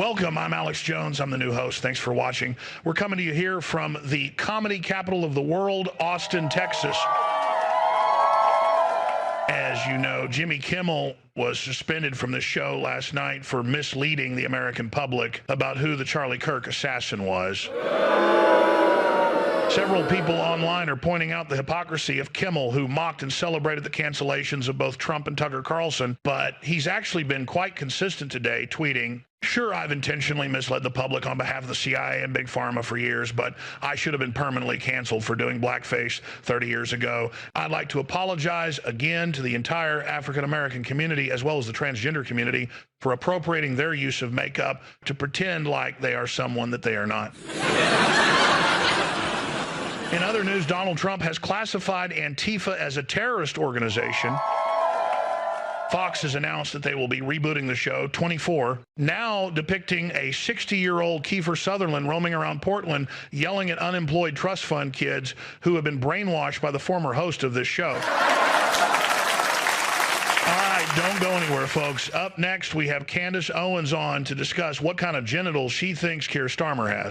Welcome, I'm Alex Jones. I'm the new host. Thanks for watching. We're coming to you here from the comedy capital of the world, Austin, Texas. As you know, Jimmy Kimmel was suspended from the show last night for misleading the American public about who the Charlie Kirk assassin was. Several people online are pointing out the hypocrisy of Kimmel, who mocked and celebrated the cancellations of both Trump and Tucker Carlson, but he's actually been quite consistent today, tweeting, "Sure, I've intentionally misled the public on behalf of the CIA and Big Pharma for years, but I should have been permanently canceled for doing blackface 30 years ago. I'd like to apologize again to the entire African-American community as well as the transgender community for appropriating their use of makeup to pretend like they are someone that they are not." In other news, Donald Trump has classified Antifa as a terrorist organization. Fox has announced that they will be rebooting the show 24, now depicting a 60-year-old Kiefer Sutherland roaming around Portland yelling at unemployed trust fund kids who have been brainwashed by the former host of this show. All right, don't go anywhere, folks. Up next, we have Candace Owens on to discuss what kind of genitals she thinks Keir Starmer has.